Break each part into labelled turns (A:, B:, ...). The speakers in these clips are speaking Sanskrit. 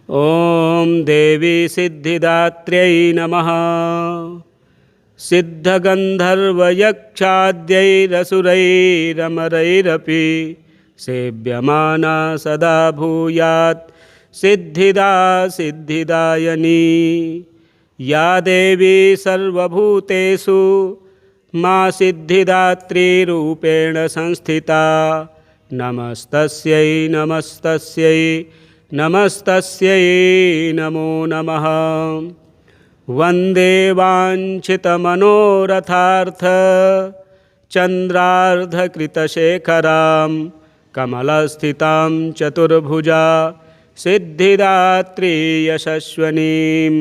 A: ॐ देवी सिद्धिदात्र्यै नमः। सिद्धगन्धर्वयक्षाद्यैरसुरैरमरैरपि सेव्यमाना सदा भूयात् सिद्धिदा सिद्धिदायनी। या देवी सर्वभूतेषु मा सिद्धिदात्रीरूपेण संस्थिता। नमस्तस्यै नमस्तस्यै नमस्तस्यै नमो नमः। वन्दे वाञ्छितमनोरथार्थ चन्द्रार्धकृतशेखरां कमलस्थितां चतुर्भुजा सिद्धिदात्री यशस्विनीं।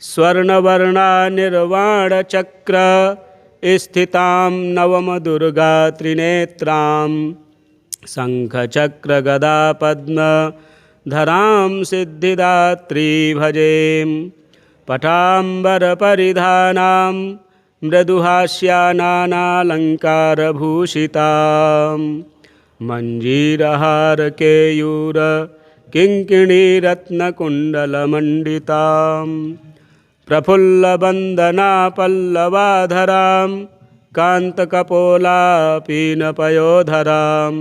A: स्वर्णवर्णानिर्वाणचक्र स्थितां नवमदुर्गा त्रिनेत्रां शङ्खचक्रगदापद्मधरां सिद्धिदात्री भजेम। पटाम्बरपरिधानां मृदुहास्यानालङ्कारभूषितां मञ्जीरहारकेयूरकिङ्किणीरत्नकुण्डलमण्डितां प्रफुल्लवन्दनापल्लवाधरां कान्तकपोलापीनपयोधरां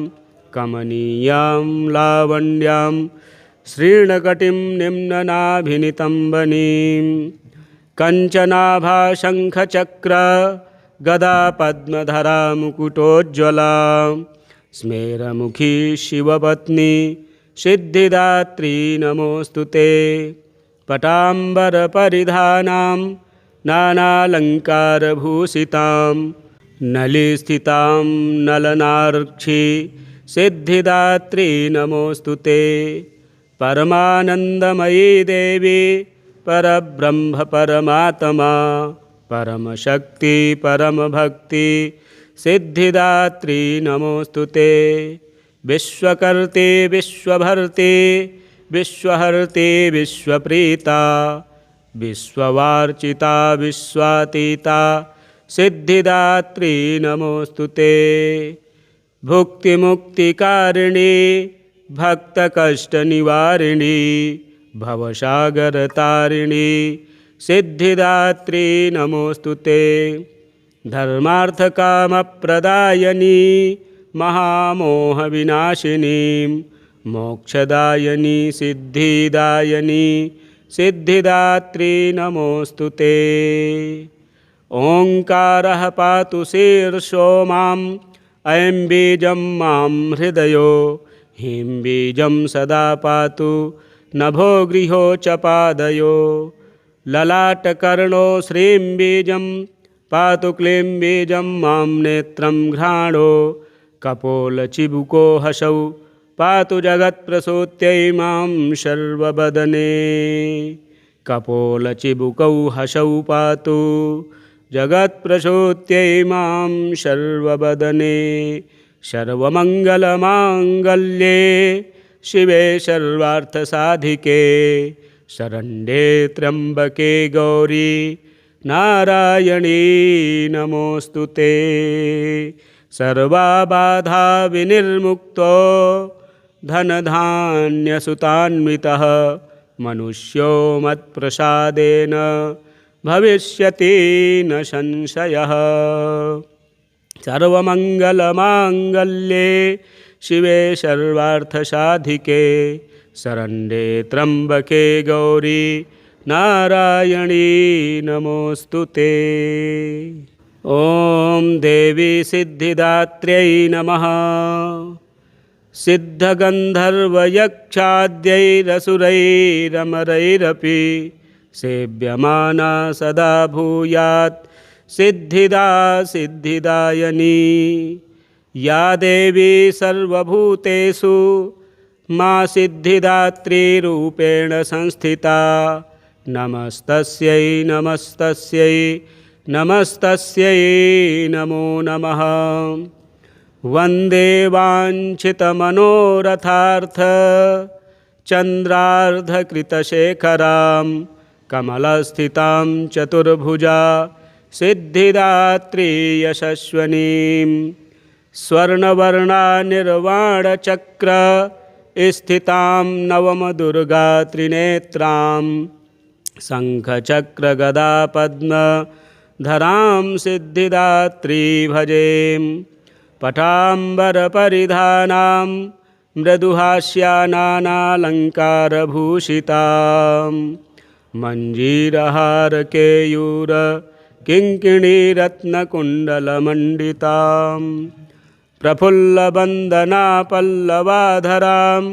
A: कमनीयां लावण्यां श्रीणकटिं निम्ननाभिनितम्बनीं। कञ्चनाभाशङ्खचक्र गदापद्मधरा मुकुटोज्ज्वला स्मेरमुखी शिवपत्नी सिद्धिदात्री नमोऽस्तु ते। पटाम्बरपरिधानां नानालङ्कारभूषितां नलिस्थितां नलनार्क्षी सिद्धिदात्री नमोऽस्तु ते। परमानन्दमयी देवी परब्रह्म परमात्मा परमशक्ति परमभक्ति सिद्धिदात्री नमोऽस्तु ते। विश्वकर्ते विश्वभर्ते विश्वहर्ते विश्वप्रीता विश्ववार्चिता विश्वातीता सिद्धिदात्री नमोऽस्तु ते। भुक्तिमुक्तिकारिणी भक्तकष्टनिवारिणी भवसागरतारिणी सिद्धिदात्री नमोऽस्तु ते। धर्मार्थकामप्रदायिनी महामोहविनाशिनी मोक्षदायिनी सिद्धिदायिनी सिद्धिदात्री नमोऽस्तु ते। ओङ्कारः पातु शीर्षो माम् ऐं बीजं मां हृदयो ह्रीं बीजं सदा पातु नभो गृहो च पादयो। ललाटकर्णो श्रीं बीजं पातु क्लीं बीजं मां नेत्रं घ्राणो। कपोलचिबुको हसौ पातु जगत्प्रसूत्यै मां सर्ववदने। कपोलचिबुकौ हसौ पातु जगत्प्रसूत्यै मां सर्ववदने। सर्वमङ्गलमाङ्गल्ये शिवे सर्वार्थसाधिके शरण्ये त्र्यम्बके गौरी नारायणी नमोऽस्तु ते। सर्वबाधा विनिर्मुक्तो धनधान्यसुतान्वितः मनुष्यो मत्प्रसादेन भविष्यति न संशयः। सर्वमङ्गलमाङ्गल्ये शिवे सर्वार्थसाधिके शरण्ये त्र्यम्बके गौरी नारायणी नमोऽस्तु ते। ॐ देवी सिद्धिदात्र्यै नमः। सिद्धगन्धर्वयक्षाद्यैरसुरैरमरैरपि सेव्यमाना सदा भूयात् सिद्धिदा सिद्धिदायनी। या देवी सर्वभूतेषु मा सिद्धिदात्रीरूपेण संस्थिता। नमस्तस्यै नमस्तस्यै नमस्तस्यै नमो नमः। वन्दे वाञ्छितमनोरथार्थ चन्द्रार्धकृतशेखरां कमलस्थितां चतुर्भुजा सिद्धिदात्री यशस्विनीं। स्वर्णवर्णानिर्वाणचक्र स्थितां नवमदुर्गात्रिनेत्रां शङ्खचक्रगदापद्मधरां सिद्धिदात्री भजेम। पटाम्बरपरिधानां मृदुहास्यानालङ्कारभूषितां मञ्जीरहारकेयूरकिङ्किणीरत्नकुण्डलमण्डितां प्रफुल्लवन्दनापल्लवाधरां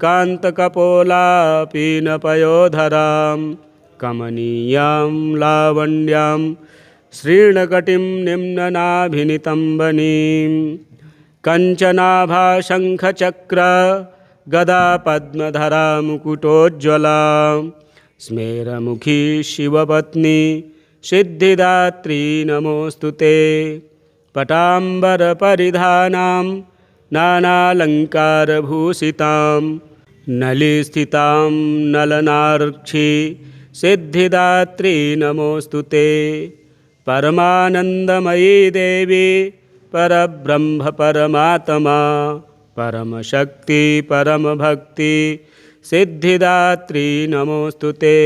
A: कान्तकपोलापीनपयोधरां कमनीयां लावण्यां श्रीणकटिं निम्ननाभिनितम्बनीं कञ्चनाभाशङ्खचक्र गदापद्मधरा मुकुटोज्ज्वलां स्मेरमुखी शिवपत्नी सिद्धिदात्री नमोऽस्तु ते। पटाम्बरपरिधानां नानालङ्कारभूषितां नलिस्थितां नलनार्क्षी सिद्धिदात्री नमोऽस्तु ते। परमानन्दमयी देवी परब्रह्म परमात्मा परमशक्ति परमभक्ति सिद्धिदात्री नमोऽस्तु ते।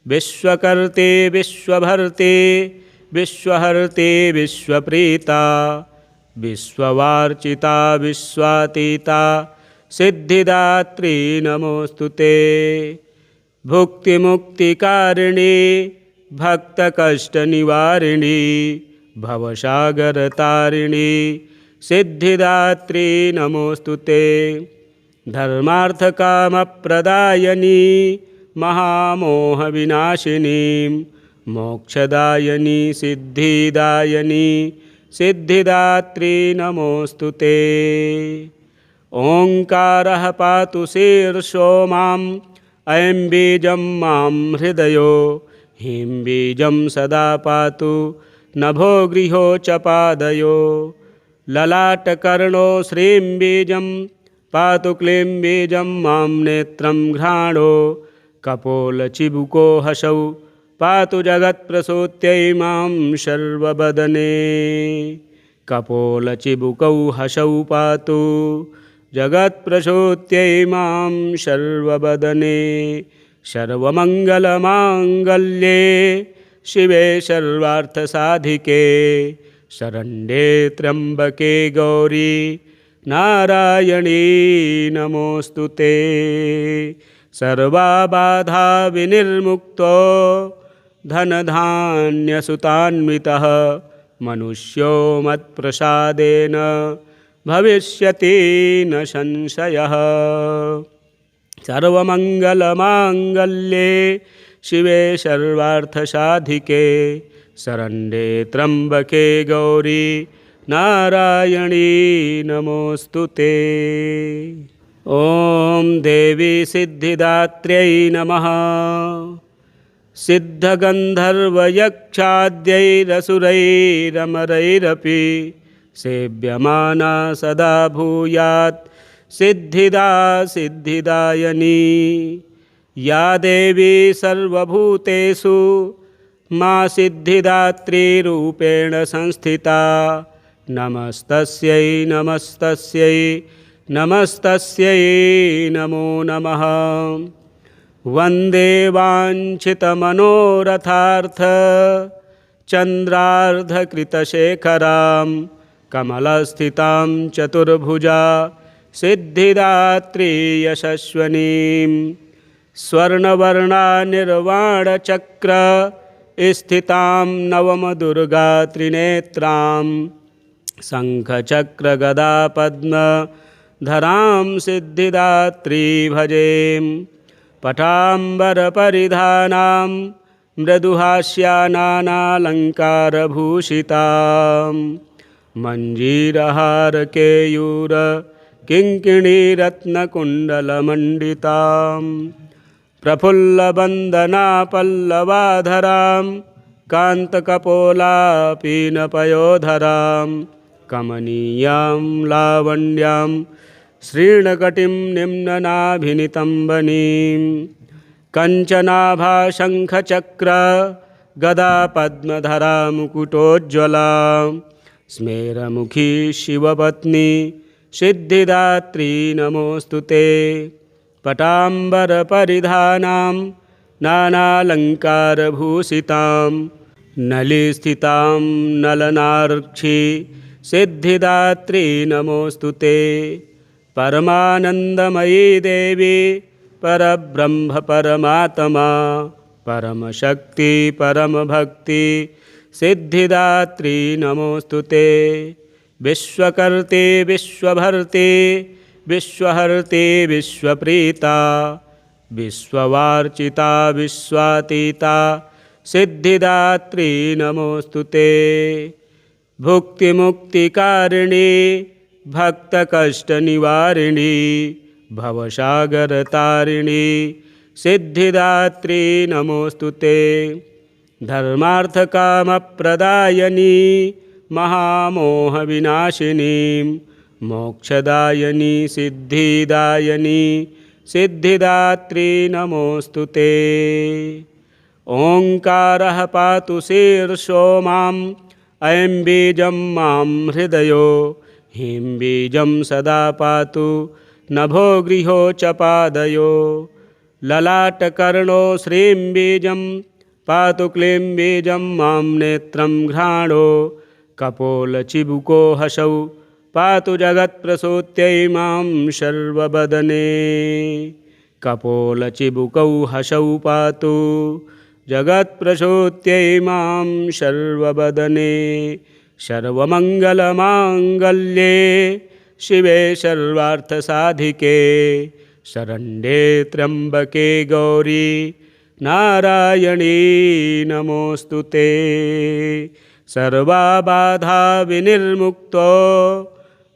A: विश्वकर्ते विश्वभर्ते विश्वहर्ते विश्वप्रीता विश्ववार्चिता विश्वातीता सिद्धिदात्री नमोऽस्तु ते। भुक्तिमुक्तिकारिणी भक्तकष्टनिवारिणी भवसागरतारिणी सिद्धिदात्री नमोऽस्तु ते। धर्मार्थकामप्रदायिनी महामोहविनाशिनी मोक्षदायिनी सिद्धिदायिनी सिद्धिदात्री नमोऽस्तु ते। ओंकारः पातु शीर्षो माम् ऐं बीजं मां हृदयो ह्रीं बीजं सदा पातु नभो गृहो च पादयो ललाटकर्णो श्रीं बीजं पातु क्लीं बीजं मां नेत्रं घ्राणो कपोलचिबुको हसौ पातु जगत्प्रसूत्यै मां सर्ववदने कपोलचिबुकौ हसौ पातु जगत्प्रसूत्यै मां सर्ववदने। सर्वमङ्गलमाङ्गल्ये शिवे सर्वार्थसाधिके शरण्ये त्र्यम्बके गौरी नारायणी नमोऽस्तु ते। सर्वबाधा विनिर्मुक्तो धनधान्यसुतान्वितः मनुष्यो मत्प्रसादेन भविष्यति न संशयः। सर्वमङ्गलमाङ्गल्ये शिवे सर्वार्थसाधिके शरण्ये त्र्यम्बके गौरी नारायणी नमोऽस्तु ते। ॐ देवी सिद्धिदात्र्यै नमः। सिद्धगन्धर्वयक्षाद्यैरसुरैरमरैरपि सेव्यमाना सदा भूयात् सिद्धिदा सिद्धिदायिनी या देवी सर्वभूतेषु मा सिद्धिदात्रीरूपेण संस्थिता नमस्तस्यै नमस्तस्यै नमस्तस्यै नमो नमः। वन्दे वाञ्छितमनोरथार्थ चन्द्रार्धकृतशेखरां कमलस्थितां चतुर्भुजा सिद्धिदात्री यशस्विनीं स्वर्णवर्णानिर्वाणचक्र स्थितां नवमदुर्गात्रिनेत्रां शङ्खचक्रगदापद्मधरां सिद्धिदात्री भजेम। पटाम्बरपरिधानां मृदुहास्यानालङ्कारभूषितां मञ्जीरहारकेयूरकिङ्किणीरत्नकुण्डलमण्डितां प्रफुल्लवन्दनापल्लवाधरां कान्तकपोलापीनपयोधरां कमनीयां लावण्यां श्रीणकटिं निम्ननाभिनितम्बनीं कञ्चनाभाशङ्खचक्र गदापद्मधरा मुकुटोज्ज्वलां स्मेरमुखी शिवपत्नी सिद्धिदात्री नमोऽस्तु ते। पटाम्बरपरिधानां नानालङ्कारभूषितां नलिस्थितां नलनार्क्षी सिद्धिदात्री नमोऽस्तु ते। परमानन्दमयी देवी परब्रह्म परमात्मा परमशक्ति परमभक्ति सिद्धिदात्री नमोऽस्तु ते। विश्वकर्ते विश्वभर्ते विश्वहर्ते विश्वप्रीता विश्ववार्चिता विश्वातीता सिद्धिदात्री नमोऽस्तु ते। भुक्तिमुक्तिकारिणी भक्तकष्टनिवारिणी भवसागरतारिणी सिद्धिदात्री नमोऽस्तु ते। धर्मार्थकामप्रदायिनी महामोहविनाशिनी मोक्षदायिनी सिद्धिदायिनी सिद्धिदात्री नमोऽस्तु ते। ओंकारः पातु शीर्षो माम् ऐं बीजं मां हृदयो ह्रीं बीजं सदा पातु नभो गृहो च पादयो। ललाटकर्णो श्रीं बीजं पातु क्लीं बीजं मां नेत्रं घ्राणो। कपोलचिबुको हसौ पातु जगत्प्रसूत्यै मां सर्ववदने। कपोलचिबुकौ हसौ पातु जगत्प्रसूत्यै मां सर्ववदने। सर्वमङ्गलमाङ्गल्ये शिवे सर्वार्थसाधिके शरण्ये त्र्यम्बके गौरी नारायणी नमोऽस्तु ते। सर्वबाधा विनिर्मुक्तो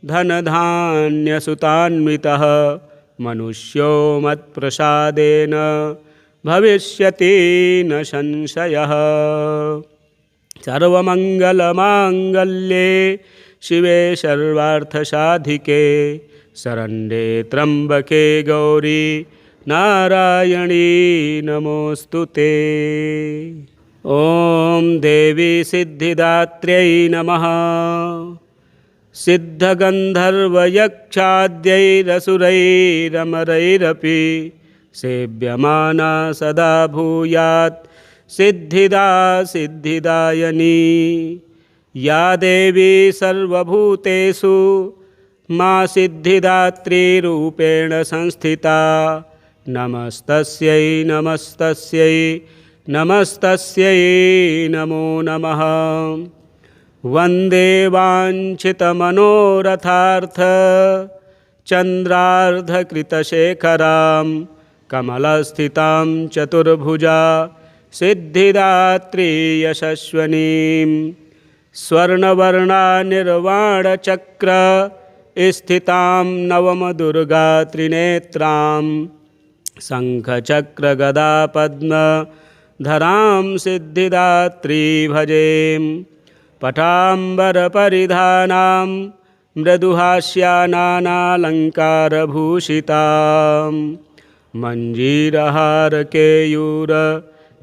A: धनधान्यसुतान्वितः मनुष्यो मत्प्रसादेन भविष्यति न संशयः। सर्वमङ्गलमाङ्गल्ये शिवे सर्वार्थसाधिके शरण्ये त्र्यम्बके गौरी नारायणी नमोऽस्तु ते। ॐ देवी सिद्धिदात्र्यै नमः। सिद्धगन्धर्वयक्षाद्यैरसुरैरमरैरपि सेव्यमाना सदा भूयात् सिद्धिदा सिद्धिदायिनी। या देवी सर्वभूतेषु मा सिद्धिदात्रीरूपेण संस्थिता नमस्तस्यै नमस्तस्यै नमस्तस्यै नमो नमः। वन्दे वाञ्छितमनोरथार्थ चन्द्रार्धकृतशेखरां कमलस्थितां चतुर्भुजा सिद्धिदात्री यशस्विनीं। स्वर्णवर्णा निर्वाणचक्र स्थितां नवमदुर्गा त्रिनेत्रां शङ्खचक्रगदापद्मधरां सिद्धिदात्री भजेम्। पटाम्बरपरिधानां मृदुहास्यानालङ्कारभूषितां मञ्जीरहारकेयूर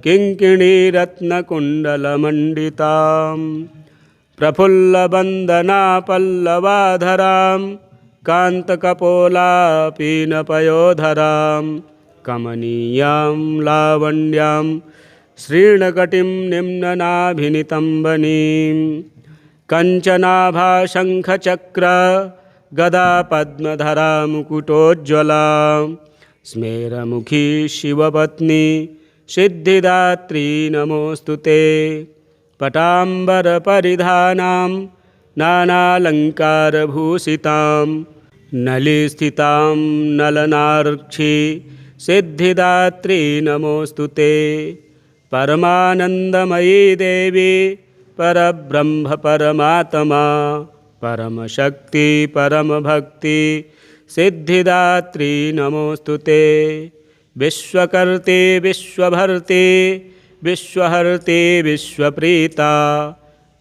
A: किङ्किणीरत्नकुण्डलमण्डितां प्रफुल्लवन्दनापल्लवाधरां कान्तकपोलापीनपयोधरां कमनीयां लावण्यां श्रीणकटिं निम्ननाभिनितम्बनीं कञ्चनाभाशङ्खचक्र गदापद्मधरा मुकुटोज्ज्वलां स्मेरमुखी शिवपत्नी सिद्धिदात्री नमोऽस्तु ते। पटाम्बरपरिधानां नानालङ्कारभूषितां नलिस्थितां नलनार्क्षी सिद्धिदात्री नमोऽस्तु ते। परमानन्दमयी देवी परब्रह्म परमात्मा परमशक्ति परमभक्ति सिद्धिदात्री नमोऽस्तु ते। विश्वकर्ते विश्वभर्ते विश्वहर्ते विश्वप्रीता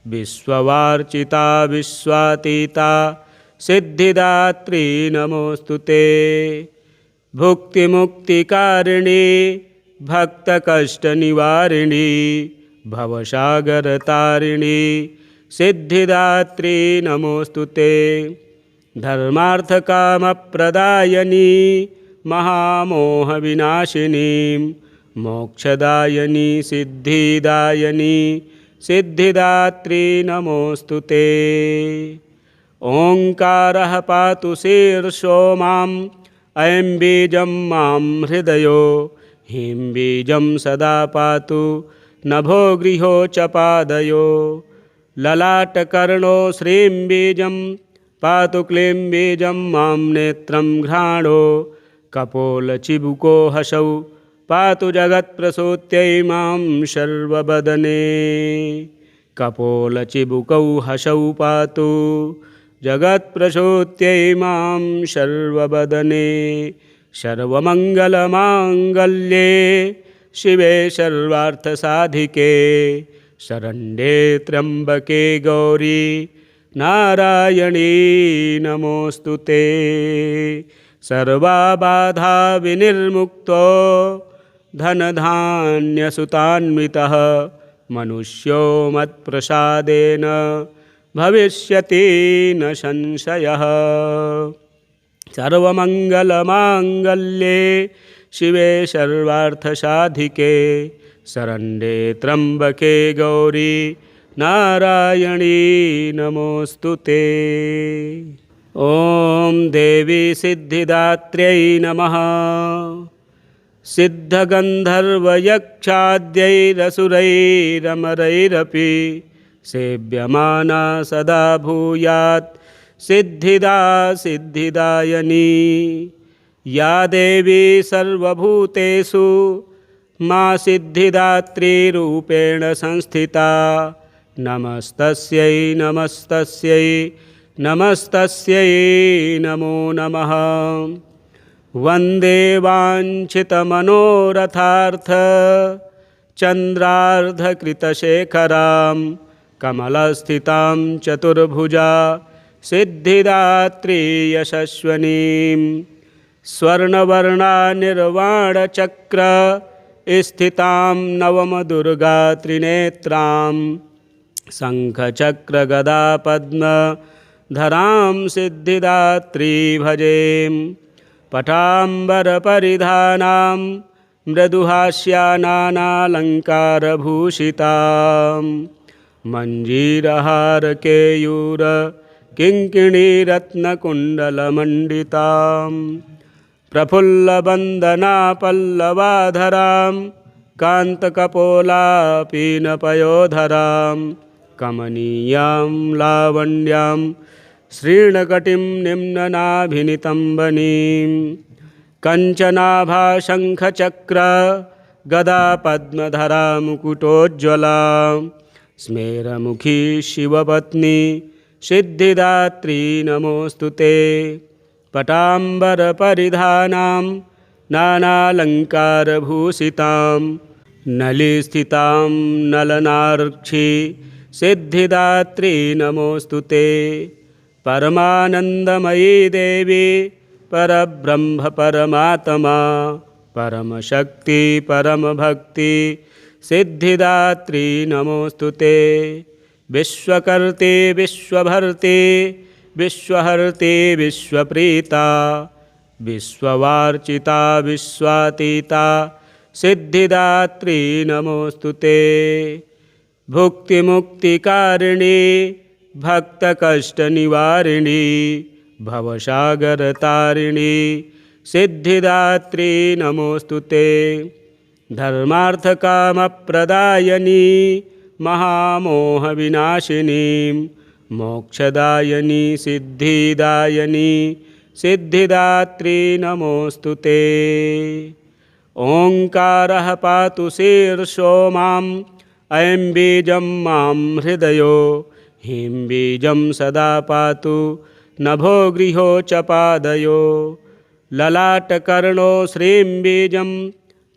A: विश्ववार्चिता विश्वातीता सिद्धिदात्री नमोऽस्तु ते। भुक्तिमुक्तिकारिणी भक्तकष्टनिवारिणी भवसागरतारिणी सिद्धिदात्री नमोऽस्तु ते। धर्मार्थकामप्रदायिनी महामोहविनाशिनी मोक्षदायिनी सिद्धिदायिनी सिद्धिदात्री नमोऽस्तु ते। ओंकारः पातु शीर्षो माम् ऐं बीजं मां हृदयो ह्रीं बीजं सदा पातु नभो गृहो च पादयो ललाटकर्णो श्रीं बीजं पातु क्लीं बीजं मां नेत्रं घ्राणो कपोलचिबुको हसौ पातु जगत्प्रसूत्यै मां सर्ववदने कपोलचिबुकौ हसौ पातु जगत्प्रसूत्यै मां सर्ववदने सर्वमङ्गलमाङ्गल्ये शिवे सर्वार्थसाधिके शरण्ये त्र्यम्बके गौरी नारायणी नमोऽस्तु ते। सर्वबाधा विनिर्मुक्तो धनधान्यसुतान्वितः मनुष्यो मत्प्रसादेन भविष्यति न संशयः। सर्वमङ्गलमाङ्गल्ये शिवे सर्वार्थसाधिके शरण्ये त्र्यम्बके गौरी नारायणी नमोऽस्तु ते। ॐ देवी सिद्धिदात्र्यै नमः। सिद्धगन्धर्वयक्षाद्यैरसुरैरमरैरपि सेव्यमाना सदा भूयात् सिद्धिदा सिद्धिदायिनी या देवी सर्वभूतेषु मा सिद्धिदात्रीरूपेण संस्थिता नमस्तस्यै नमस्तस्यै नमस्तस्यै नमो नमः। वन्दे वाञ्छितमनोरथार्थ चन्द्रार्धकृतशेखरां कमलस्थितां चतुर्भुजा सिद्धिदात्री यशस्विनीं स्वर्णवर्णानिर्वाणचक्र स्थितां नवमदुर्गा त्रिनेत्रां शङ्खचक्रगदापद्मधरां सिद्धिदात्री भजेम। पटाम्बरपरिधानां मृदुहास्यानालङ्कारभूषितां मञ्जीरहारकेयूर किङ्किणीरत्नकुण्डलमण्डितां प्रफुल्लवन्दनापल्लवाधरां कान्तकपोलापीनपयोधरां कमनीयां लावण्यां श्रीणकटिं निम्ननाभिनितम्बनीं कञ्चनाभाशङ्खचक्र गदापद्मधरा मुकुटोज्ज्वलां स्मेरमुखी शिवपत्नी सिद्धिदात्री नमोऽस्तु ते। पटाम्बरपरिधानां नानालङ्कारभूषितां नलिस्थितां नलनार्क्षी सिद्धिदात्री नमोऽस्तु ते। परमानन्दमयी देवी परब्रह्म परमात्मा परमशक्ति परमभक्ति सिद्धिदात्री नमोऽस्तु ते। विश्वकर्ते विश्वभर्ते विश्वहर्ते विश्वप्रीता विश्ववार्चिता विश्वातीता सिद्धिदात्री नमोऽस्तु ते। भुक्तिमुक्तिकारिणी भक्तकष्टनिवारिणी भवसागरतारिणी सिद्धिदात्री नमोऽस्तु ते। धर्मार्थकामप्रदायिनी महामोहविनाशिनी मोक्षदायिनी सिद्धिदायिनी सिद्धिदात्री नमोऽस्तु ते। ओंकारः पातु शीर्षो माम् ऐं बीजं मां हृदयो ह्रीं बीजं सदा पातु नभो गृहो च पादयो ललाटकर्णो श्रीं बीजं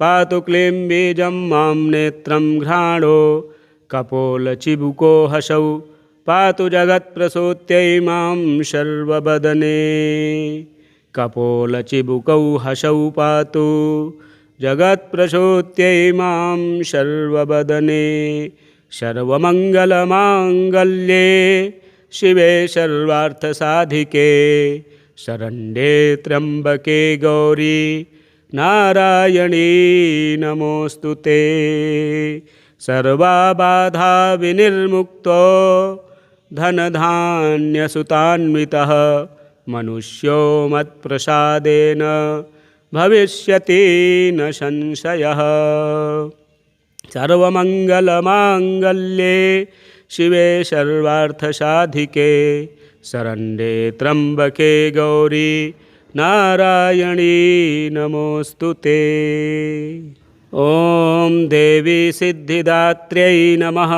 A: पातु क्लीं बीजं मां नेत्रं घ्राणो कपोलचिबुको हसौ पातु जगत्प्रसूत्यै मां सर्ववदने कपोलचिबुकौ हसौ पातु जगत्प्रसूत्यै मां सर्ववदने। सर्वमङ्गलमाङ्गल्ये शिवे सर्वार्थसाधिके शरण्ये त्र्यम्बके गौरी नारायणी नमोऽस्तुते। सर्वबाधा विनिर्मुक्तो धनधान्यसुतान्वितः मनुष्यो मत्प्रसादेन भविष्यति न संशयः। सर्वमङ्गलमाङ्गल्ये शिवे सर्वार्थसाधिके शरण्ये त्र्यम्बके गौरी नारायणी नमोऽस्तुते। ॐ देवी सिद्धिदात्र्यै नमः।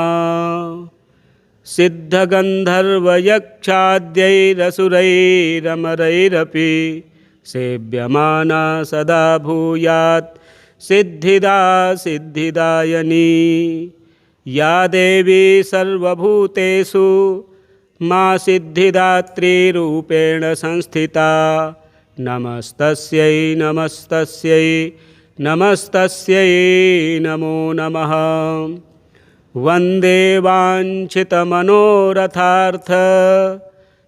A: सिद्धगन्धर्वयक्षाद्यैरसुरैरमरैरपि सेव्यमाना सदा भूयात् सिद्धिदा सिद्धिदायनी। या देवी सर्वभूतेषु मा सिद्धिदात्रीरूपेण संस्थिता नमस्तस्यै नमस्तस्यै नमस्तस्यै नमो नमः। वन्दे वाञ्छितमनोरथार्थ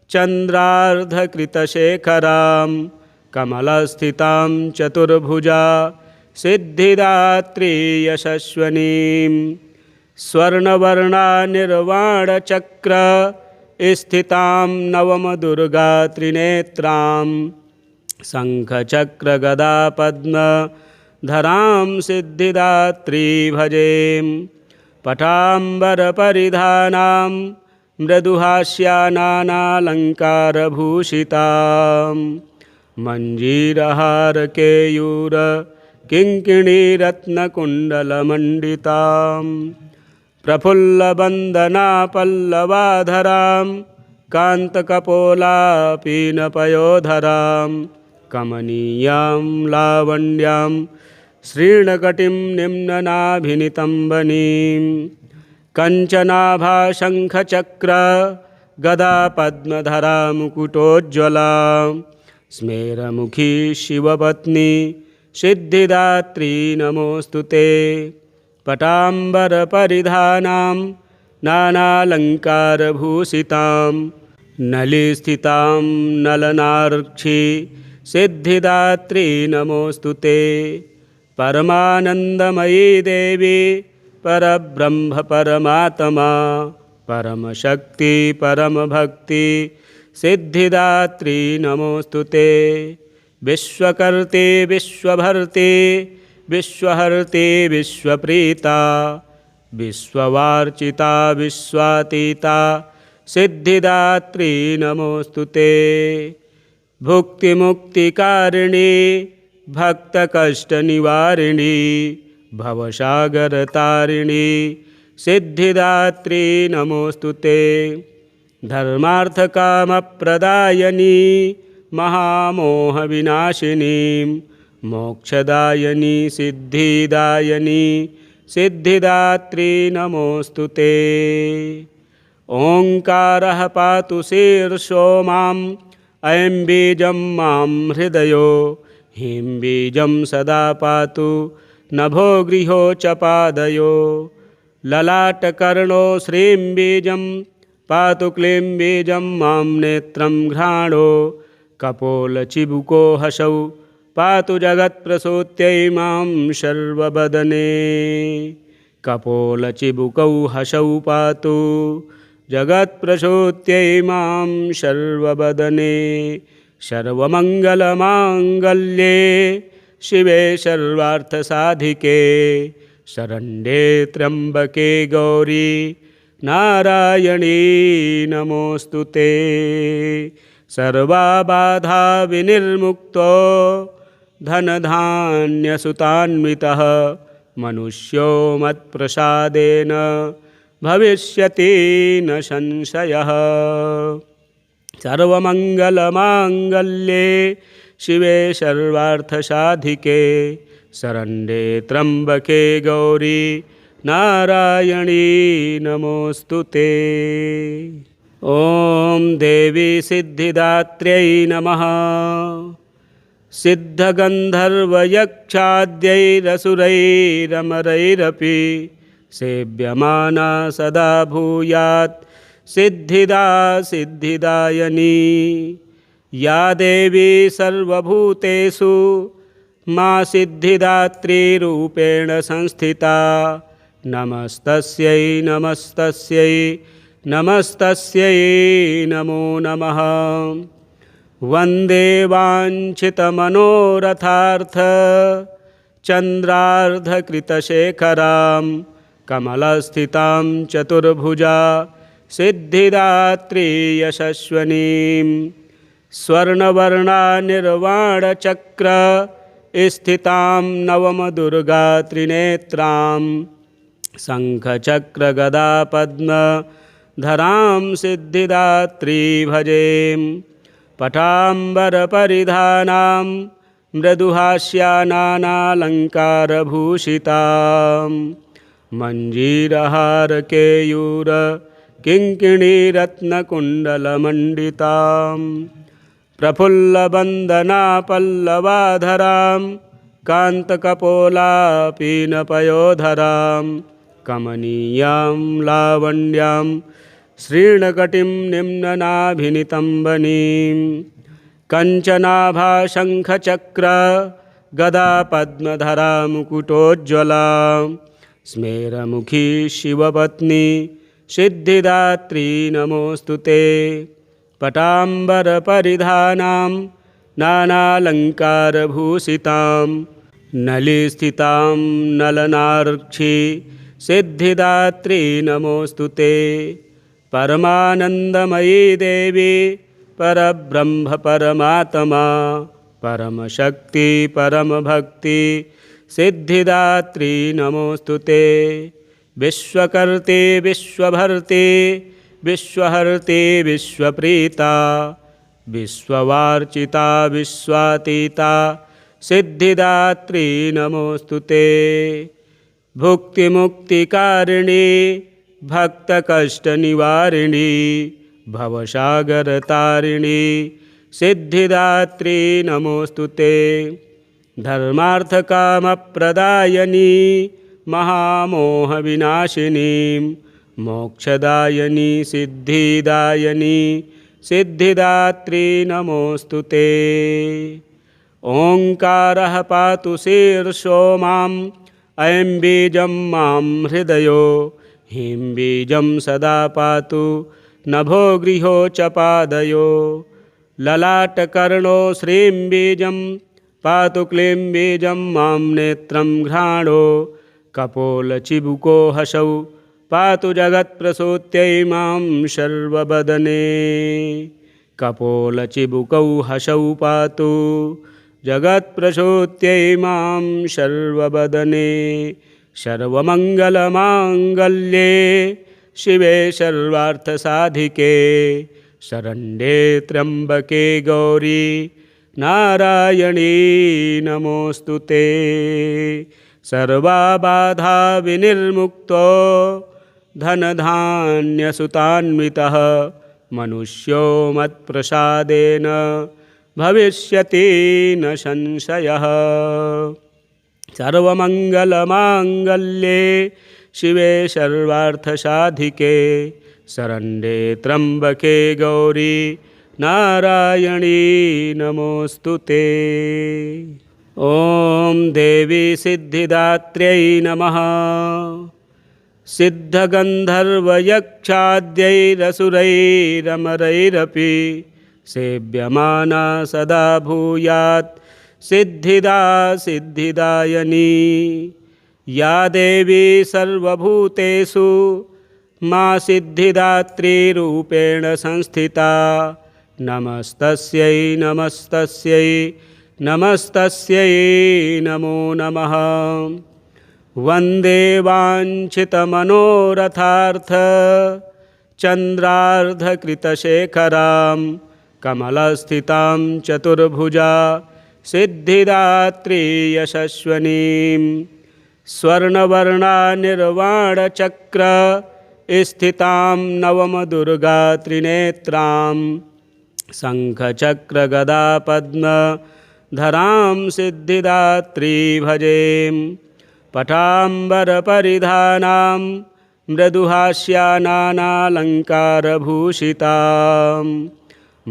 A: चन्द्रार्धकृतशेखरां कमलस्थितां चतुर्भुजा सिद्धिदात्री यशस्विनीं। स्वर्णवर्णा निर्वाणचक्र स्थितां नवमदुर्गा त्रिनेत्रां शङ्खचक्रगदापद्मधरां सिद्धिदात्री भजेम्। पटाम्बरपरिधानां मृदुहास्यानालङ्कारभूषितां मञ्जीरहारकेयूरकिङ्किणीरत्नकुण्डलमण्डितां प्रफुल्लवन्दनापल्लवाधरां कान्तकपोलापीनपयोधरां कमनीयां लावण्यां श्रीणकटिं निम्ननाभिनितम्बनीं कञ्चनाभाशङ्खचक्र गदापद्मधरा मुकुटोज्ज्वलां स्मेरमुखी शिवपत्नी सिद्धिदात्री नमोऽस्तुते। पटाम्बरपरिधानां नानालङ्कारभूषितां नलिस्थितां नलनार्क्षी सिद्धिदात्री नमोऽस्तुते। परमानन्दमयी देवी परब्रह्म परमात्मा परमशक्ति परमभक्ति सिद्धिदात्री नमोऽस्तुते। विश्वकर्ते विश्वभर्ते विश्वहर्ते विश्वप्रीता विश्ववार्चिता विश्वातीता सिद्धिदात्री नमोऽस्तुते। भुक्तिमुक्तिकारिणी भक्तकष्टनिवारिणी भवसागरतारिणी सिद्धिदात्री नमोऽस्तुते। धर्मार्थकामप्रदायिनी महामोहविनाशिनी मोक्षदायिनी सिद्धिदायिनी सिद्धिदात्री नमोऽस्तुते। ओङ्कारः पातु शीर्षो माम् ऐं बीजं मां हृदयो ह्रीं बीजं सदा पातु नभो गृहो च पादयो। ललाटकर्णो श्रीं बीजं पातु क्लीं बीजं मां नेत्रं घ्राणो कपोलचिबुको हसौ पातु जगत्प्रसूत्यै मां सर्ववदने। कपोलचिबुकौ हसौ पातु जगत्प्रसूत्यै मां सर्ववदने। सर्वमङ्गलमाङ्गल्ये शिवे सर्वार्थसाधिके शरण्ये त्र्यम्बके गौरी नारायणी नमोऽस्तुते। सर्वबाधा विनिर्मुक्तो धनधान्यसुतान्वितः मनुष्यो मत्प्रसादेन भविष्यति न संशयः। सर्वमङ्गलमाङ्गल्ये शिवे सर्वार्थसाधिके शरण्ये त्र्यम्बके गौरी नारायणी नमोऽस्तुते। ॐ देवी सिद्धिदात्र्यै नमः। सिद्धगन्धर्वयक्षाद्यैरसुरैरमरैरपि सेव्यमाना सदा भूयात् सिद्धिदा सिद्धिदायिनी या देवी सर्वभूतेषु मां सिद्धिदात्री संस्थिता नमस्तस्यै नमस्तस्यै नमस्तस्यै नमो नमः। वन्दे वाञ्छितमनोरथार्थ चन्द्रार्धकृतशेखरां कमलस्थितां चतुर्भुजा सिद्धिदात्री यशस्विनीं स्वर्णवर्णा निर्वाणचक्र स्थितां नवमदुर्गा त्रिनेत्रां शङ्खचक्रगदापद्मधरां सिद्धिदात्री भजेम। पटाम्बरपरिधानां मृदुहास्यानालङ्कारभूषितां मञ्जीरहारकेयूर किङ्किणीरत्नकुण्डलमण्डितां प्रफुल्लवन्दनापल्लवाधरां कान्तकपोलापीनपयोधरां कमनीयां लावण्यां श्रीणकटिं निम्ननाभिनितम्बनीं कञ्चनाभाशङ्खचक्र गदापद्मधरा मुकुटोज्ज्वला स्मेरमुखी शिवपत्नी सिद्धिदात्री नमोऽस्तु ते। पटाम्बरपरिधानां नानालङ्कारभूषितां नलिस्थितां नलनार्क्षी सिद्धिदात्री नमोऽस्तु ते। परमानन्दमयी देवी परब्रह्म परमात्मा परमशक्ति परमभक्ति सिद्धिदात्री नमोऽस्तु ते। विश्वकर्ते विश्वभर्ते विश्वहर्ते विश्वप्रीता विश्ववार्चिता विश्वातीता सिद्धिदात्री नमोऽस्तु ते। भुक्तिमुक्तिकारिणी भक्तकष्टनिवारिणी भवसागरतारिणी सिद्धिदात्री नमोऽस्तु ते। धर्मार्थकामप्रदायिनी महामोहविनाशिनी मोक्षदायिनी सिद्धिदायिनी सिद्धिदात्री नमोऽस्तु ते। ओंकारः पातु शीर्षो माम् ऐं बीजं मां हृदयो ह्रीं बीजं सदा पातु नभो गृहो च पादयो ललाटकर्णो श्रीं बीजं पातु क्लीं बीजं मां नेत्रं घ्राणो कपोलचिबुको हसौ पातु जगत्प्रसूत्यै मां सर्ववदने कपोलचिबुकौ हसौ पातु जगत्प्रसूत्यै मां सर्ववदने। सर्वमङ्गलमाङ्गल्ये शिवे सर्वार्थसाधिके शरण्ये त्र्यम्बके गौरी नारायणी नमोऽस्तु ते। सर्वाबाधा विनिर्मुक्तो धनधान्यसुतान्वितः मनुष्यो मत्प्रसादेन भविष्यति न संशयः। सर्वमङ्गलमाङ्गल्ये शिवे सर्वार्थसाधिके शरण्ये त्र्यम्बके गौरी नारायणी नमोऽस्तु ते। ॐ देवी सिद्धिदात्र्यै नमः। सिद्धगन्धर्वयक्षाद्यैरसुरैरमरैरपि सेव्यमाना सदा भूयात् सिद्धिदा सिद्धिदायिनी या देवी सर्वभूतेषु मां सिद्धिदात्रीरूपेण संस्थिता नमस्तस्यै नमस्तस्यै नमस्तस्यै नमो नमः। वन्दे वाञ्छितमनोरथार्थ चन्द्रार्धकृतशेखरां कमलस्थितां चतुर्भुजा सिद्धिदात्री यशस्विनीं स्वर्णवर्णा निर्वाणचक्र स्थितां नवमदुर्गा त्रिनेत्रां शङ्खचक्रगदापद्मधरां सिद्धिदात्री भजेम। पटाम्बरपरिधानां मृदुहास्या नानालङ्कारभूषितां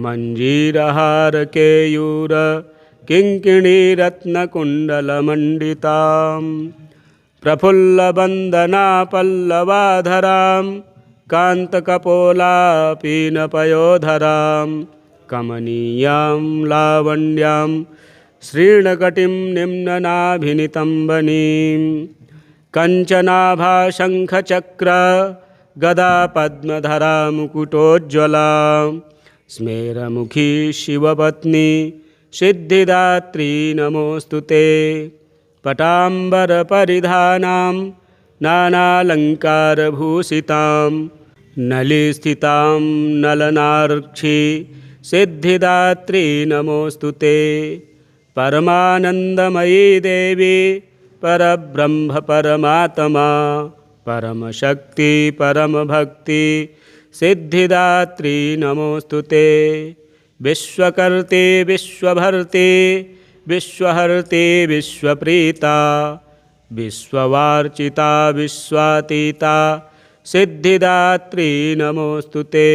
A: मञ्जीरहारकेयूर किङ्किणीरत्नकुण्डलमण्डितां प्रफुल्लवन्दना पल्लवाधरां कान्तकपोलापीनपयोधरां कमनीयां लावण्यां श्रीणकटिं निम्ननाभिनितम्बनीं कञ्चनाभाशङ्खचक्र गदापद्मधरा मुकुटोज्ज्वलां स्मेरमुखी शिवपत्नी सिद्धिदात्री नमोऽस्तु ते पटाम्बरपरिधानां नानालङ्कारभूषितां नलिस्थितां नलनार्क्षी सिद्धिदात्री नमोऽस्तु ते परमानन्दमयी देवी परब्रह्म परमात्मा परमशक्ति परमभक्ति सिद्धिदात्री नमोऽस्तु ते विश्वकर्ते विश्वभर्ते विश्वहर्ते विश्वप्रीता विश्ववार्चिता विश्वातीता सिद्धिदात्री नमोऽस्तु ते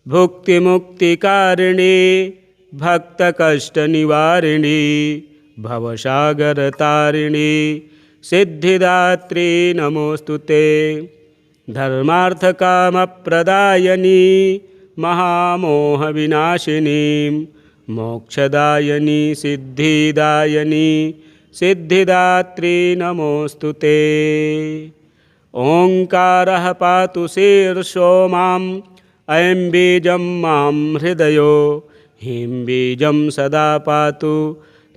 A: भुक्तिमुक्तिकारिणी भक्तकष्टनिवारिणी भवसागरतारिणी सिद्धिदात्री नमोऽस्तु ते धर्मार्थकामप्रदायिनी महामोहविनाशिनी मोक्षदायिनी सिद्धिदायिनी सिद्धिदात्री नमोऽस्तु ते ओंकारः पातु शीर्षो माम् ऐं बीजं मां हृदयो ह्रीं बीजं सदा पातु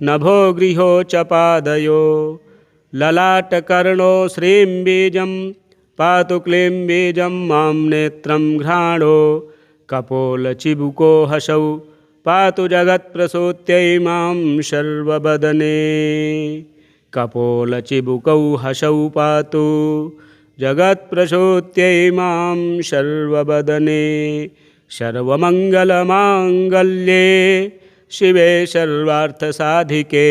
A: नभो गृहो च पादयो ललाटकर्णो श्रीं बीजं पातु क्लीं बीजं मां नेत्रं घ्राणो कपोलचिबुको हसौ पातु जगत्प्रसूत्यै मां सर्ववदने कपोलचिबुकौ हसौ पातु जगत्प्रसूत्यै मां सर्ववदने सर्वमङ्गलमाङ्गल्ये शिवे सर्वार्थसाधिके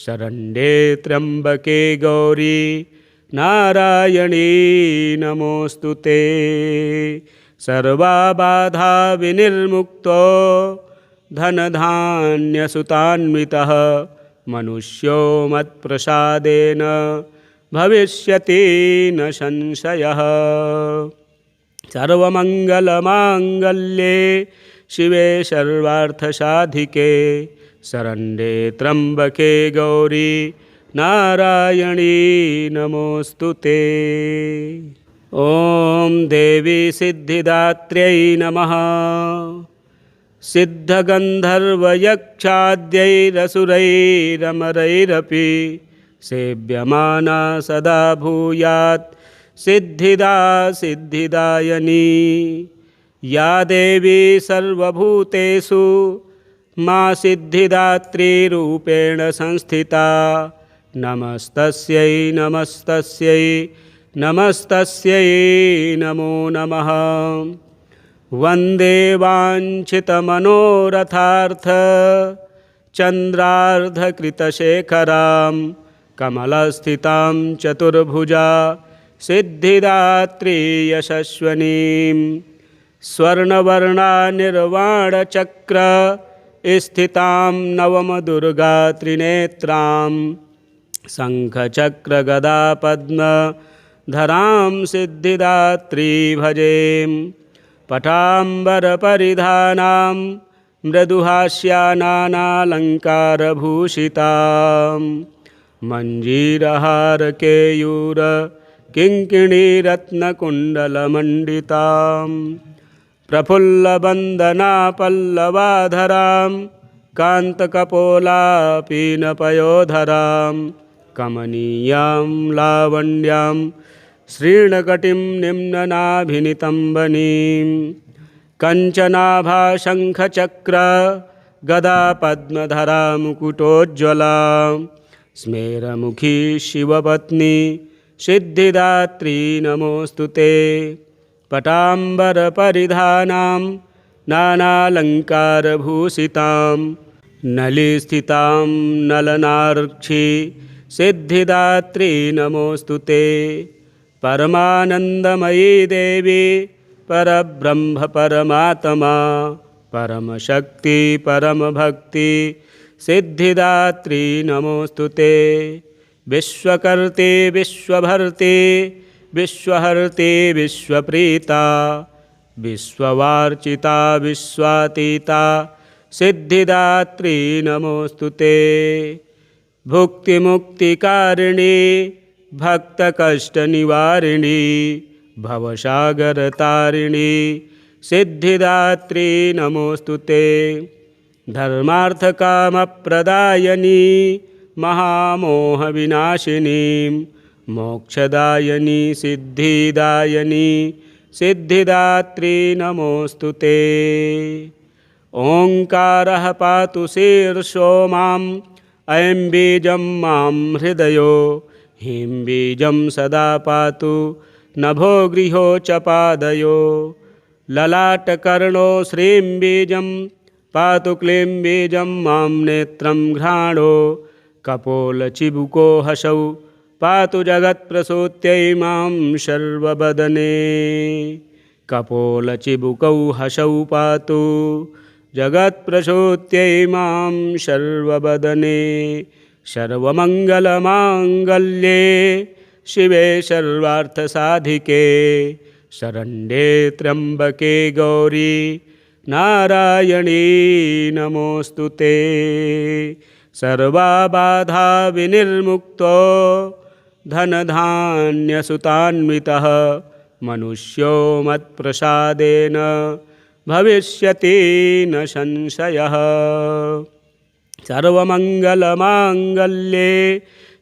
A: शरण्ये त्र्यम्बके गौरी नारायणी नमोऽस्तु ते सर्वाबाधा विनिर्मुक्तो धनधान्यसुतान्वितः मनुष्यो मत्प्रसादेन भविष्यति न संशयः सर्वमङ्गलमाङ्गल्ये शिवे सर्वार्थसाधिके शरण्ये त्र्यम्बके गौरी नारायणी नमोऽस्तु ते ॐ देवी सिद्धिदात्र्यै नमः सिद्धगन्धर्वयक्षाद्यैरसुरैरमरैरपि सेव्यमाना सदा भूयात् सिद्धिदा सिद्धिदायिनी या देवी सर्वभूतेषु मा सिद्धिदात्रीरूपेण संस्थिता नमस्तस्यै नमस्तस्यै नमस्तस्यै नमो नमः वन्दे वाञ्छितमनोरथार्थ चन्द्रार्धकृतशेखरां कमलस्थितां चतुर्भुजा सिद्धिदात्री यशस्विनीं स्वर्णवर्णानिर्वाणचक्र स्थितां नवमदुर्गात्रिनेत्रां शङ्खचक्रगदापद्मधरां सिद्धिदात्री भजेम पटाम्बरपरिधानां मृदुहास्या नानालङ्कारभूषितां मञ्जीरहारकेयूर किङ्किणीरत्नकुण्डलमण्डितां प्रफुल्लवन्दना पल्लवाधरां कान्तकपोलापीनपयोधरां कमनीयां लावण्यां श्रीणकटिं निम्ननाभिनितम्बनीं कञ्चनाभाशङ्खचक्र गदापद्मधरा मुकुटोज्ज्वलां स्मेरमुखी शिवपत्नी सिद्धिदात्री नमोऽस्तु ते पटाम्बरपरिधानां नानालङ्कारभूषितां नलिस्थितां नलनार्क्षी सिद्धिदात्री नमोऽस्तु ते परमानन्दमयी देवी परब्रह्म परमात्मा परमशक्ति परमभक्ति सिद्धिदात्री नमोस्तुते। विश्वकर्ते विश्वभर्ते विश्वहर्ते विश्वप्रीता विश्ववार्चिता विश्वातीता सिद्धिदात्री नमोस्तुते। भुक्तिमुक्तिकारिणी भक्तकष्टनिवारिणी भवसागरतारिणी सिद्धिदात्री नमोस्तुते। धर्मार्थकामप्रदायिनी महामोहविनाशिनी मोक्षदायिनी सिद्धिदायिनी सिद्धिदात्री नमोस्तुते। ओंकारः पातु शीर्षो माम् ऐं बीजं मां हृदयो ह्रीं बीजं सदा पातु नभो गृहो च पादयो। ललाटकर्णो श्रीं बीजं पातु क्लीं बीजं मां नेत्रं घ्राणो। कपोलचिबुको हसौ पातु जगत्प्रसूत्यै मां सर्ववदने। कपोलचिबुकौ हसौ पातु जगत्प्रसूत्यै मां सर्ववदने। सर्वमङ्गलमाङ्गल्ये शिवे सर्वार्थसाधिके शरण्ये त्र्यम्बके गौरी नारायणी नमोस्तुते। सर्वबाधा विनिर्मुक्तो धनधान्यसुतान्वितः मनुष्यो मत्प्रसादेन भविष्यति न संशयः। सर्वमङ्गलमाङ्गल्ये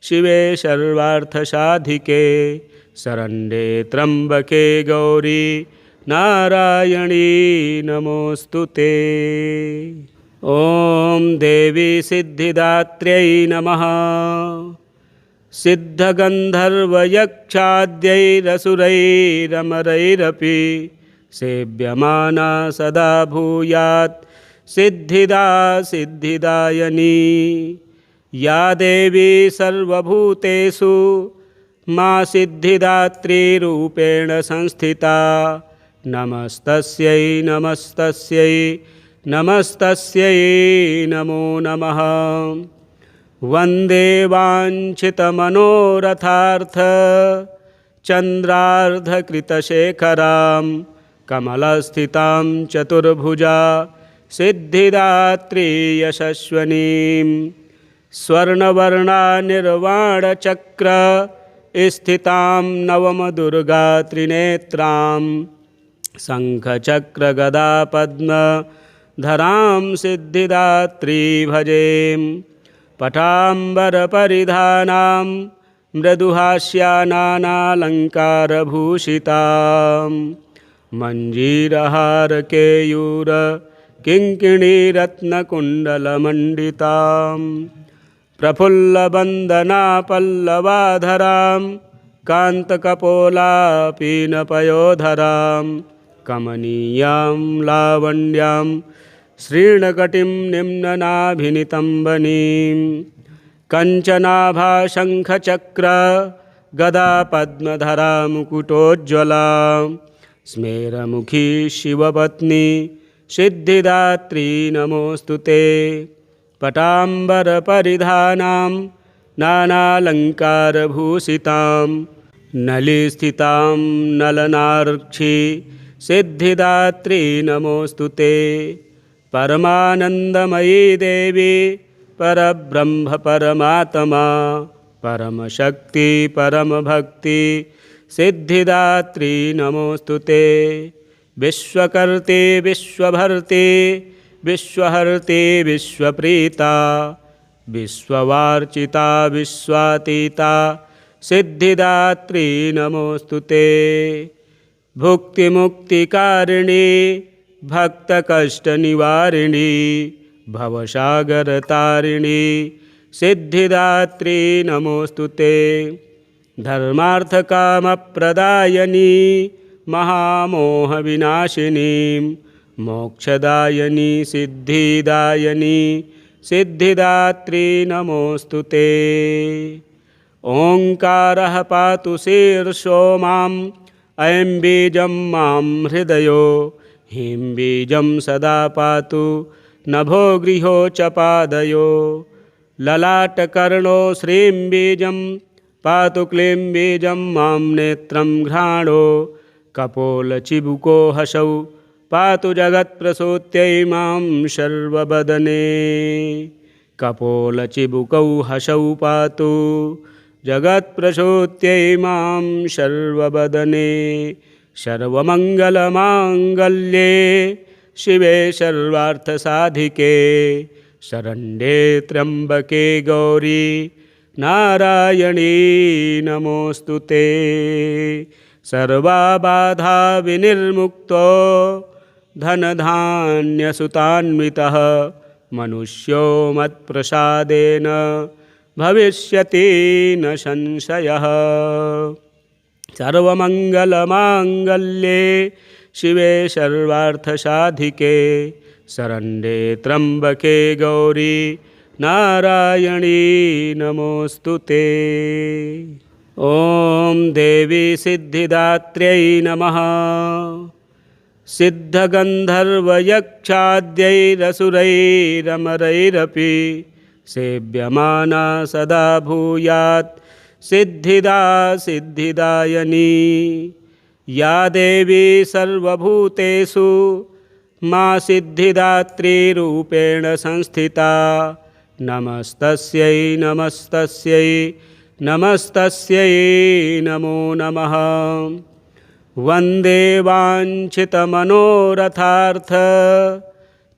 A: शिवे सर्वार्थसाधिके शरण्ये त्र्यम्बके गौरी नारायणी नमोस्तुते। ॐ देवी सिद्धिदात्र्यै नमः। सिद्धगन्धर्वयक्षाद्यैरसुरैरमरैरपि सेव्यमाना सदा भूयात् सिद्धिदा सिद्धिदायिनी। या देवी सर्वभूतेषु मा सिद्धिदात्रीरूपेण संस्थिता नमस्तस्यै नमस्तस्यै नमस्तस्यै नमो नमः। वन्दे वाञ्छितमनोरथार्थ चन्द्रार्धकृतशेखरां कमलस्थितां चतुर्भुजा सिद्धिदात्री यशस्विनीं। स्वर्णवर्णानिर्वाणचक्र स्थितां नवमदुर्गा त्रिनेत्रां शङ्खचक्रगदापद्मधरां सिद्धिदात्री भजेम। पटाम्बरपरिधानां मृदुहास्यानालङ्कारभूषितां मञ्जीरहारकेयूर किङ्किणीरत्नकुण्डलमण्डितां प्रफुल्लवन्दनापल्लवाधरां कान्तकपोलापीनपयोधरां कमनीयां लावण्यां श्रीणकटिं निम्ननाभिनितम्बनीं कञ्चनाभाशङ्खचक्र गदापद्मधरा मुकुटोज्ज्वला स्मेरमुखी शिवपत्नी सिद्धिदात्री नमोस्तुते। पटाम्बरपरिधानां नानालङ्कारभूषितां नलिस्थितां नलनार्क्षी सिद्धिदात्री नमोस्तुते। परमानन्दमयी देवी परब्रह्म परमात्मा परमशक्ति परमभक्ति सिद्धिदात्री नमोस्तुते। विश्वकर्ते विश्वभर्ते विश्वहर्ते विश्वप्रीता विश्ववार्चिता विश्वातीता सिद्धिदात्री नमोस्तुते। भुक्तिमुक्तिकारिणी भक्तकष्टनिवारिणी भवसागरतारिणी सिद्धिदात्री नमोस्तुते। धर्मार्थकामप्रदायिनी महामोहविनाशिनी मोक्षदायिनी सिद्धिदायिनी सिद्धिदात्री नमोस्तुते। ओङ्कारः पातु शीर्षो माम् ऐं बीजं मां हृदयो ह्रीं बीजं सदा पातु नभो गृहो च पादयो ललाटकर्णो श्रीं बीजं पातु क्लीं बीजं मां नेत्रं घ्राणो कपोलचिबुको हसौ पातु जगत्प्रसूत्यै मां सर्ववदने कपोलचिबुकौ हसौ पातु जगत्प्रसूत्यै मां सर्ववदने सर्वमङ्गलमाङ्गल्ये शिवे सर्वार्थसाधिके शरण्ये त्र्यम्बके गौरी नारायणी नमोऽस्तु ते सर्वबाधा विनिर्मुक्तो धनधान्यसुतान्वितः मनुष्यो मत्प्रसादेन भविष्यति न संशयः सर्वमङ्गलमाङ्गल्ये शिवे सर्वार्थसाधिके शरण्ये त्र्यम्बके गौरी नारायणी नमोऽस्तु ते ॐ देवी सिद्धिदात्र्यै नमः सिद्धगन्धर्वयक्षाद्यैरसुरैरमरैरपि सेव्यमाना सदा भूयात् सिद्धिदा सिद्धिदायिनी या देवी सर्वभूतेषु मा सिद्धिदात्रीरूपेण संस्थिता नमस्तस्यै नमस्तस्यै नमस्तस्यै नमो नमः वन्दे वाञ्छितमनोरथार्थ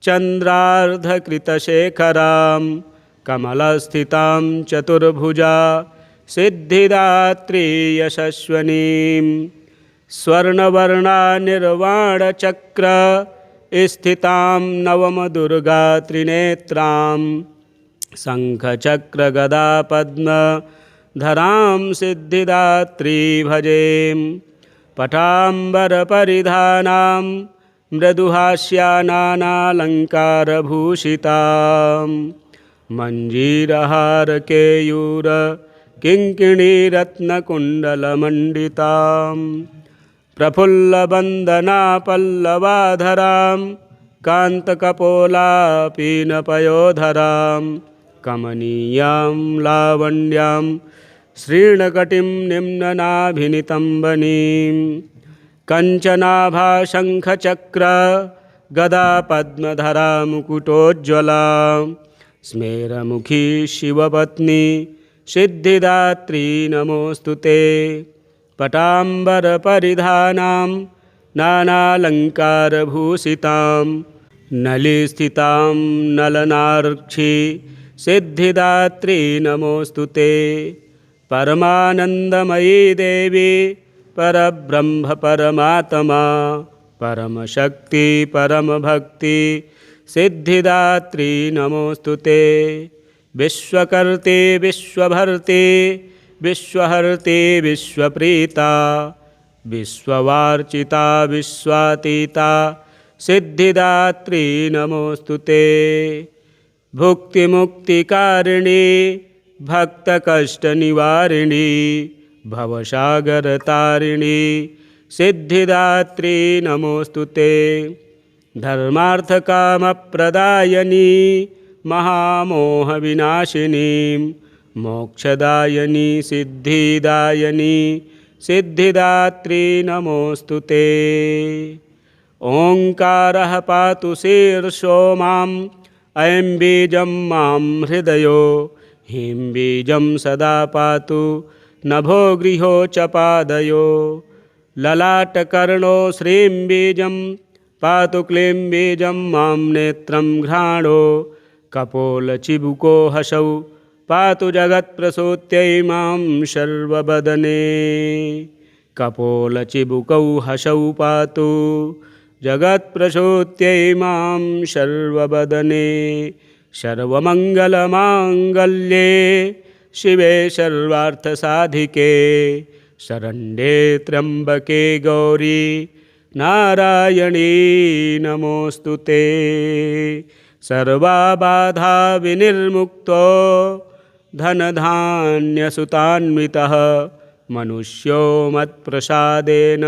A: चन्द्रार्धकृतशेखरां कमलस्थितां चतुर्भुजा सिद्धिदात्री यशस्विनीं स्वर्णवर्णानिर्वाणचक्र स्थितां नवमदुर्गा त्रिनेत्रां शङ्खचक्रगदापद्मधरां सिद्धिदात्री भजेम् पटाम्बरपरिधानां मृदुहास्यानालङ्कारभूषितां मञ्जीरहारकेयूरकिङ्किणीरत्नकुण्डलमण्डितां प्रफुल्लवन्दनापल्लवाधरां कान्तकपोलापीनपयोधरां कमनीयां लावण्यां श्रीणकटिं निम्ननाभिनितम्बनीं कञ्चनाभाशङ्खचक्र गदापद्मधरा मुकुटोज्ज्वलां स्मेरमुखी शिवपत्नी सिद्धिदात्री नमोऽस्तु ते पटाम्बरपरिधानां नानालङ्कारभूषितां नलिस्थितां नलनार्क्षी सिद्धिदात्री नमोऽस्तु ते परमानन्दमयी देवी परब्रह्म परमात्मा परमशक्ति परमभक्ति सिद्धिदात्री नमोऽस्तु ते विश्वकर्ते विश्वभर्ते विश्वहर्ते विश्वप्रीता विश्ववार्चिता विश्वातीता सिद्धिदात्री नमोऽस्तु ते भुक्तिमुक्तिकारिणी भक्तकष्टनिवारिणी भवसागरतारिणी सिद्धिदात्री नमोऽस्तु ते धर्मार्थकामप्रदायिनी महामोहविनाशिनी मोक्षदायिनी सिद्धिदायिनी सिद्धिदात्री नमोऽस्तु ते ओङ्कारः पातु शीर्षो माम् ऐं बीजं मां हृदयो ह्रीं बीजं सदा पातु नभो गृहो च पादयो ललाटकर्णो श्रीं बीजं पातु क्लीं बीजं मां नेत्रं घ्राणो कपोलचिबुको हसौ पातु जगत्प्रसूत्यै मां सर्ववदने कपोलचिबुकौ हसौ पातु जगत्प्रसूत्यै मां सर्ववदने सर्वमङ्गलमाङ्गल्ये शिवे सर्वार्थसाधिके शरण्ये त्र्यम्बके गौरी नारायणी नमोऽस्तु ते सर्वबाधा विनिर्मुक्तो धनधान्यसुतान्वितः मनुष्यो मत्प्रसादेन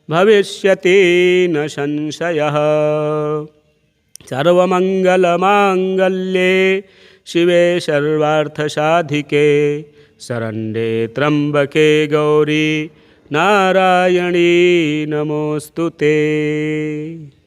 A: भविष्यति न संशयः। सर्वमङ्गलमाङ्गल्ये शिवे सर्वार्थसाधिके शरण्ये त्र्यम्बके गौरी नारायणी नमोऽस्तु ते।